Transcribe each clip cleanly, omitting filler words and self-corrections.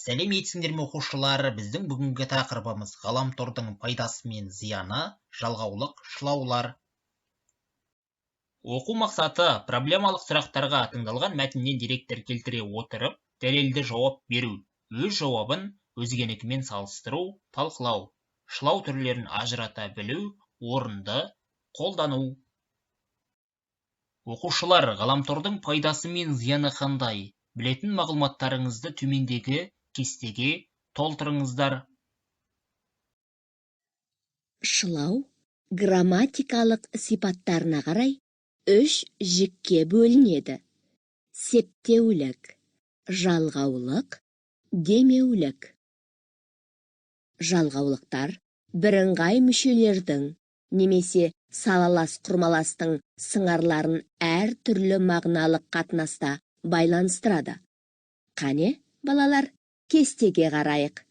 Сәлеметсіңдер ме оқушылар, біздің бүгінгі тақырыбымыз ғаламтордың пайдасы мен зияны, жалғаулық шылаулар. Оқу мақсаты проблемалық сұрақтарға тыңдалған мәтіннен деректер келтіре отырып, дәлелді жауап беру, өз жауабын өзгенікімен салыстыру, талқылау, шылау түрлерін ажырата білу, орынды қолдану. Оқушылар, ғаламтордың пайдасы мен зияны қандай? Білетін мағлұматтарыңызды төмендегі кестеге толтырыңыздар. Шылау грамматикалық сипаттарына қарай 3 жікке бөлінеді. Септеулік, жалғаулық, демеулік. Жалғаулықтар бірыңғай мүшелердің немесе салалас құрмаластың сыңарларын әр түрлі мағыналық қатынаста байланыстырады. Қане, балалар, кестеге қарайық.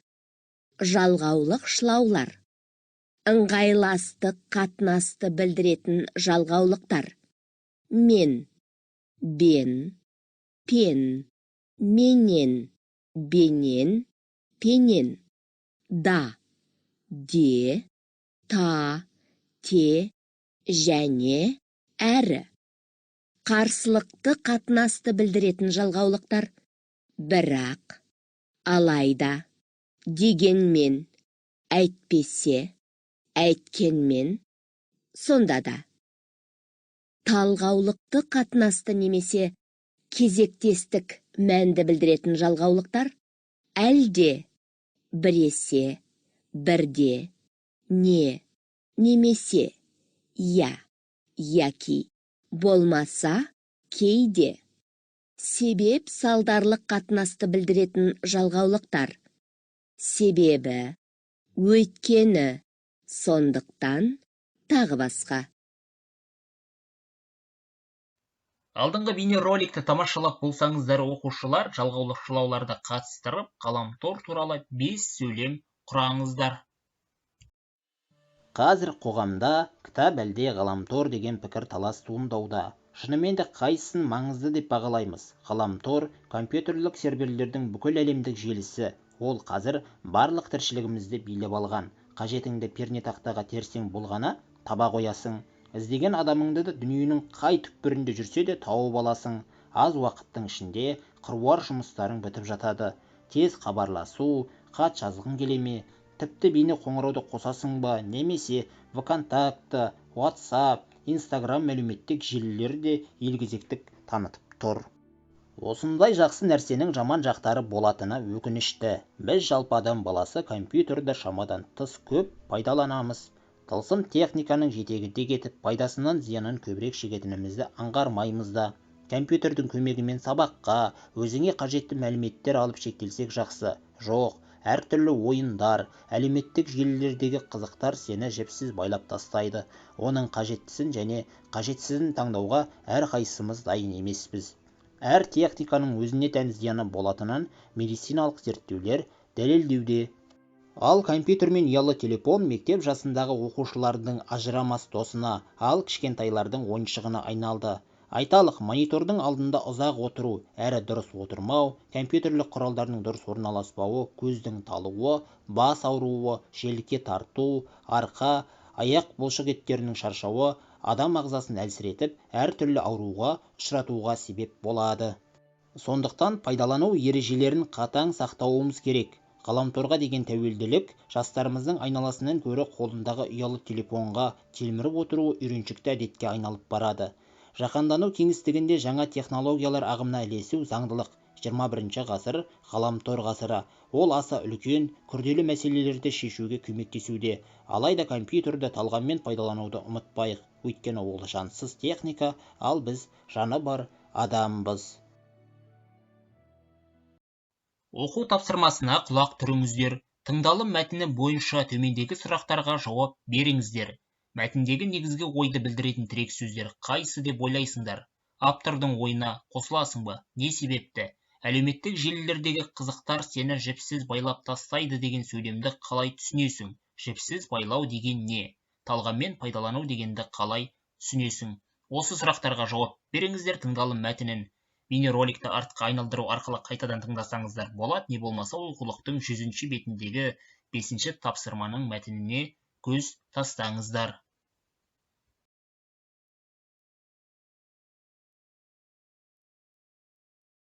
Жалғаулық шылаулар. Ыңғайластық қатынасты білдіретін жалғаулықтар. Мен, бен, пен, менен, бенен, пенен. Да, де, та, те, және, әрі. Қарсылықты қатынасты білдіретін жалғаулықтар. Бірақ, алайда, дегенмен, әйтпесе, әйткенмен, сонда да. Талғаулықты қатынасты немесе кезектестік мәнді білдіретін жалғаулықтар. Әлде, біресе, бірде, не, немесе, я, яки, болмаса, кейде. Себеп салдарлық қатынасты білдіретін жалғаулықтар. Себебі, өйткені, сондықтан, тағы басқа. Алдыңғы бейнероликті тамашалап болсаңыздар оқушылар, жалғаулық шылауларды қатыстырып, ғаламтор туралы 5 сөйлем құраңыздар. Қазір қоғамда кітап әлде ғаламтор деген пікір талас туындауда. Шынымен де қайсысын маңызды деп бағалаймыз? Ғаламтор компьютерлік серверлердің бүкіл әлемдік желісі. Ол қазір барлық тіршілігімізді билеп алған. Қажетіңді пернетақтаға терсең болғана таба қоясың. Іздеген адамыңды да дүниенің қай түкпірінде жүрсе де тауып аласың. Аз уақыттың ішінде қыруар жұмыстарың бітіп жатады. Тез хабарласу, хат жазғың келе ме? Тіпті бейне қоңырауды қосасың ба? Немесе ВКонтакты, WhatsApp, Instagram әлеуметтік желілері де елгезектік танытып тұр. Осындай жақсы нәрсенің жаман жақтары болатыны өкінішті. Біз жалпы адам баласы компьютерді шамадан тыс көп пайдаланамыз. Тылсым техниканың жетегінде кетіп, пайдасынан зиянын көбірек шегетінімізді аңғармаймыз да. Компьютердің көмегімен сабаққа, өзіңе қажетті мәліметтер алып шектелсек жақсы. Жоқ, әртүрлі ойындар, әлеуметтік желілердегі қызықтар сені жіпсіз байлап тастайды. Оның қажеттісін және қажетсізін таңдауға әрқайсымыз дайын емеспіз. Әр техниканың өзіне тән зияны болатынын медициналық зерттеулер дәлелдеуде. Ал компьютер мен ұялы телефон мектеп жасындағы оқушылардың ажырамас досына, ал кішкентайлардың ойыншығына айналды. Айталық, монитордың алдында ұзақ отыру, әрі дұрыс отырмау, компьютерлік құралдардың дұрыс орналаспауы, көздің талуы, бас ауруы, желдікке тарту, арқа, аяқ бұлшық еттерінің шаршауы адам ағзасын әлсіретіп, әртүрлі ауруға ұшыратуға себеп болады. Сондықтан пайдалану ережелерін қатаң сақтауымыз керек. Ғаламторға деген тәуелділік жастарымыздың айналасынан гөрі қолындағы ұялы телефонға телміріп отыруы үйреншікті әдетке айналып барады. Жаһандану кеңістігінде жаңа технологиялар ағымына ілесу заңдылық. 21 ғасыр ғаламтор ғасыры. Ол аса үлкен, күрделі мәселелерді шешуге көмектесуде. Алайда компьютерді талғаммен пайдалануды ұмытпайық. Өйткені ол жансыз техника, ал біз жаны бар адамбыз. Оқу тапсырмасына құлақ түріңіздер. Тыңдалым мәтіні бойынша төмендегі сұрақтарға жауап беріңіздер. Мәтіндегі негізгі ойды білдіретін тірек сөздер қайсы деп ойлайсыңдар? Автордың ойына қосыласың ба? Не себепті? Әлеуметтік желілердегі қызықтар сені жіпсіз байлап тастайды деген сөйлемді қалай түсінесің? Жіпсіз байлау деген не? Талғаммен пайдалану дегенді қалай түсінесің? Осы сұрақтарға жауап беріңіздер. Тыңдалым мәтінін бейнероликті артқа айналдыру арқылы қайтадан тыңдасаңыздар болады, не болмаса оқулықтың 100-ші бетіндегі 5-ші тапсырманың мәтініне көз тастаңыздар.